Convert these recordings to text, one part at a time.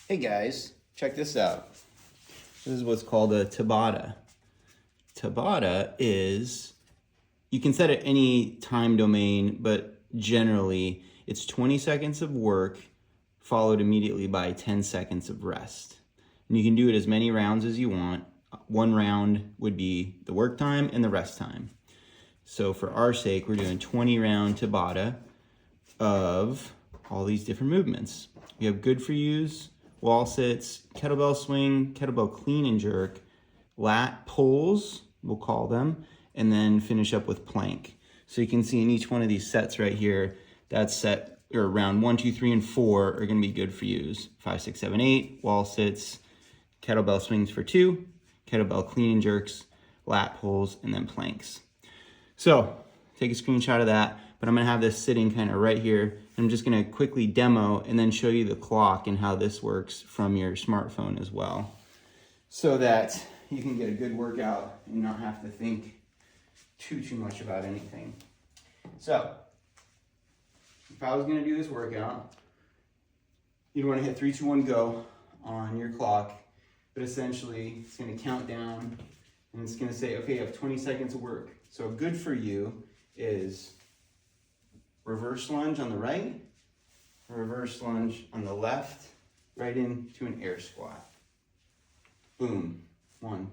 Hey guys, check this out. This is what's called a Tabata. Tabata is, you can set it any time domain, but generally it's 20 seconds of work followed immediately by 10 seconds of rest. And you can do it as many rounds as you want. One round would be the work time and the rest time. So for our sake, we're doing 20 round Tabata of all these different movements. We have good for yous, wall sits, kettlebell swing, kettlebell clean and jerk, lat pulls, we'll call them, and then finish up with plank. So you can see in each one of these sets right here, that's set, or round 1, 2, 3, and 4 are gonna be good for yous. 5, 6, 7, 8, wall sits, kettlebell swings for 2, kettlebell clean and jerks, lat pulls, and then planks. So take a screenshot of that, but I'm gonna have this sitting kind of right here. I'm just gonna quickly demo and then show you the clock and how this works from your smartphone as well, so that you can get a good workout and not have to think too much about anything. So if I was gonna do this workout, you'd wanna hit 3, 2, 1, go on your clock, but essentially it's gonna count down and it's gonna say, okay, you have 20 seconds of work. So good for you is reverse lunge on the right, reverse lunge on the left, right into an air squat. Boom, 1,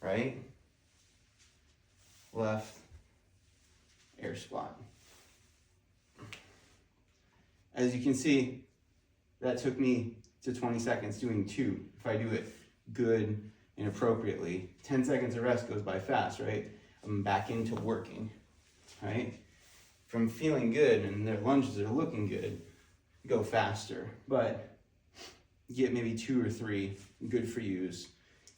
right, left, air squat. As you can see, that took me to 20 seconds doing 2. If I do it good and appropriately, 10 seconds of rest goes by fast, right? I'm back into working, right? If I'm feeling good and their lunges are looking good, go faster, but get maybe 2 or 3 good for yous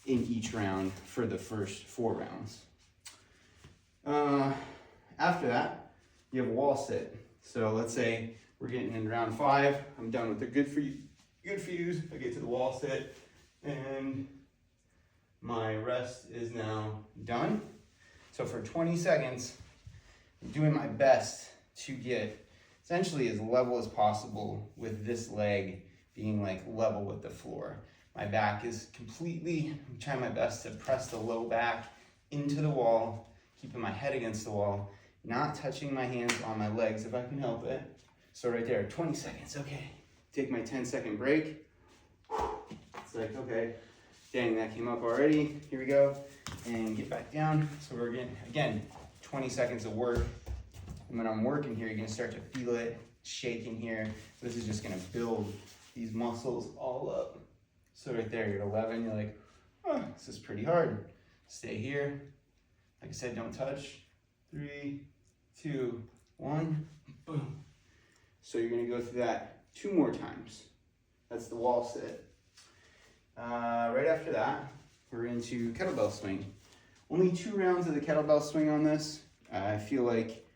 in each round for the first 4 rounds. After that, you have a wall sit. So let's say we're getting in round 5. I'm done with the good for yous. I get to the wall sit and my rest is now done. So for 20 seconds, I'm doing my best to get essentially as level as possible with this leg being like level with the floor. My back is completely, I'm trying my best to press the low back into the wall, keeping my head against the wall, not touching my hands on my legs if I can help it. So right there, 20 seconds, okay. Take my 10-second break. It's like, okay, dang, that came up already. Here we go, and get back down. So we're getting, again, 20 seconds of work. And when I'm working here, you're gonna start to feel it shaking here. This is just gonna build these muscles all up. So right there, you're at 11, you're like, oh, this is pretty hard. Stay here. Like I said, don't touch. 3, 2, 1, boom. So you're gonna go through that 2 more times. That's the wall sit. Right after that, we're into kettlebell swing. Only 2 rounds of the kettlebell swing on this. I feel like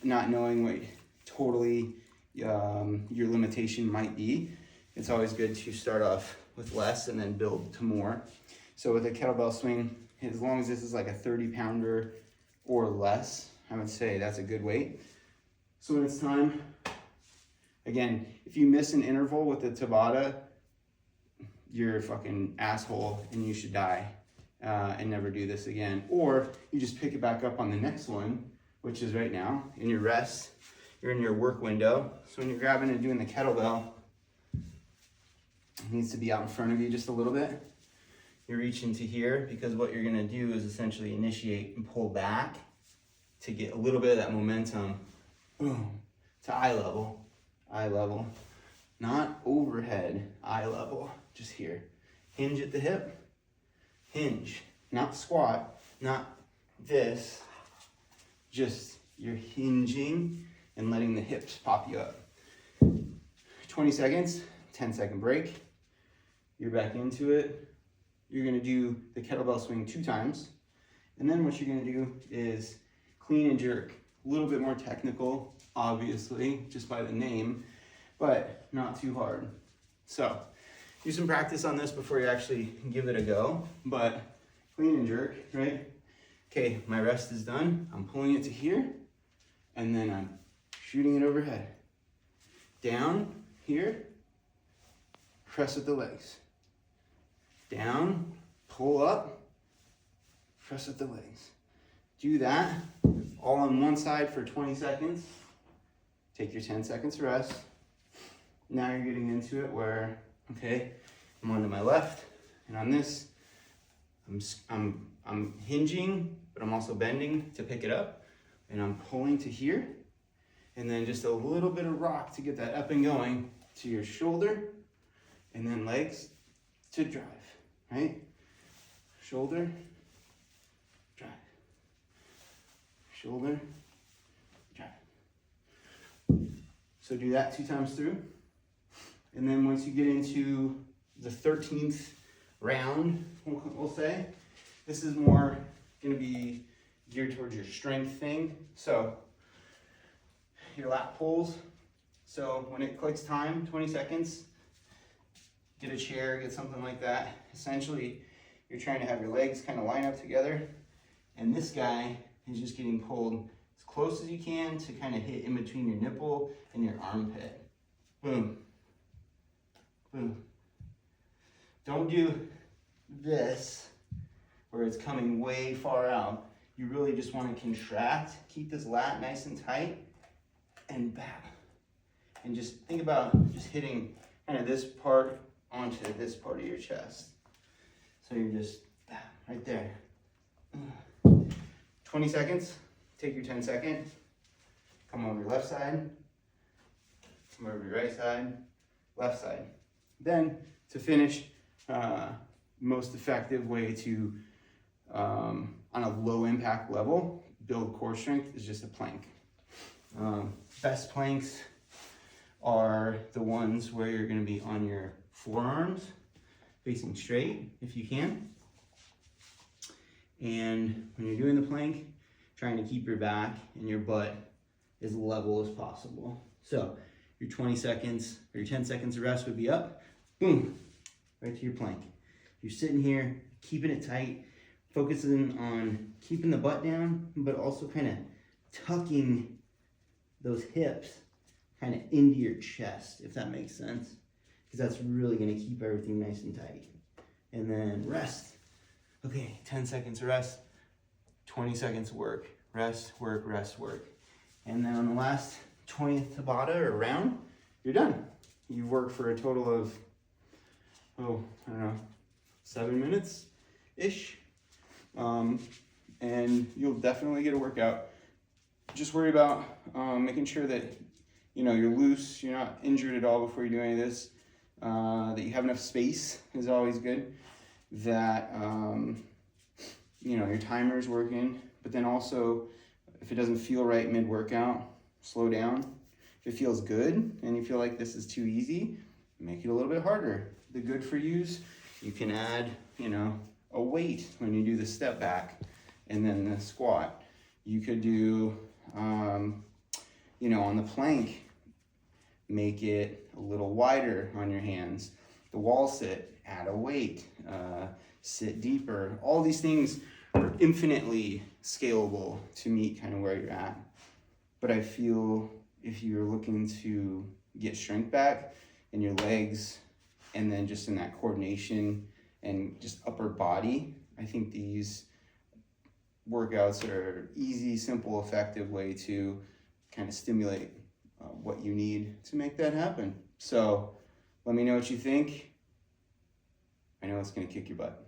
not knowing what totally your limitation might be, it's always good to start off with less and then build to more. So with a kettlebell swing, as long as this is like a 30-pounder or less, I would say that's a good weight. So when it's time, again, if you miss an interval with the Tabata, you're a fucking asshole and you should die and never do this again. Or you just pick it back up on the next one, which is right now, in your rest. You're in your work window. So when you're grabbing and doing the kettlebell, it needs to be out in front of you just a little bit. You reach into here because what you're gonna do is essentially initiate and pull back to get a little bit of that momentum, boom, to eye level, not overhead, eye level, just here. Hinge at the hip, hinge, not squat, not this, just you're hinging and letting the hips pop you up. 20 seconds, 10-second break. You're back into it. You're gonna do the kettlebell swing 2 times. And then what you're gonna do is clean and jerk. A little bit more technical, obviously, just by the name, but not too hard. So do some practice on this before you actually give it a go, but clean and jerk, right? Okay, my rest is done. I'm pulling it to here, and then I'm shooting it overhead. Down here, press with the legs. Down, pull up, press with the legs. Do that all on one side for 20 seconds. Take your 10 seconds rest. Now you're getting into it where, okay, I'm onto my left, and on this, I'm hinging, but I'm also bending to pick it up, and I'm pulling to here, and then just a little bit of rock to get that up and going to your shoulder, and then legs to drive, right? Shoulder, drive. Shoulder, drive. So do that 2 times through. And then once you get into the 13th round, we'll say, this is more gonna be geared towards your strength thing. So your lat pulls. So when it clicks time, 20 seconds, get a chair, get something like that. Essentially, you're trying to have your legs kind of line up together. And this guy is just getting pulled as close as you can to kind of hit in between your nipple and your armpit. Boom. Boom. Don't do this where it's coming way far out. You really just want to contract, keep this lat nice and tight, and back. And just think about just hitting kind of this part onto this part of your chest. So you're just right there. 20 seconds, take your 10 seconds, come over your left side, come over your right side, left side. Then to finish, most effective way to, on a low impact level, build core strength is just a plank. Best planks are the ones where you're gonna be on your forearms, facing straight if you can. And when you're doing the plank, trying to keep your back and your butt as level as possible. So your 20 seconds or your 10 seconds of rest would be up, boom, right to your plank. You're sitting here, keeping it tight, focusing on keeping the butt down, but also kind of tucking those hips kind of into your chest, if that makes sense. Because that's really gonna keep everything nice and tight. And then rest. Okay, 10 seconds rest, 20 seconds work. Rest, work, rest, work. And then on the last 20th Tabata or round, you're done. You've worked for a total of, I don't know, 7 minutes-ish. And you'll definitely get a workout. Just worry about making sure that you're loose, you're not injured at all before you do any of this, that you have enough space is always good, that your timer's working, but then also if it doesn't feel right mid-workout, slow down. If it feels good and you feel like this is too easy, make it a little bit harder. The good for yous, you can add, a weight when you do the step back and then the squat. You could do, on the plank, make it a little wider on your hands. The wall sit, add a weight, sit deeper. All these things are infinitely scalable to meet kind of where you're at. But I feel if you're looking to get strength back in your legs and then just in that coordination and just upper body, I think these workouts are easy, simple, effective way to kind of stimulate what you need to make that happen. So let me know what you think. I know it's going to kick your butt.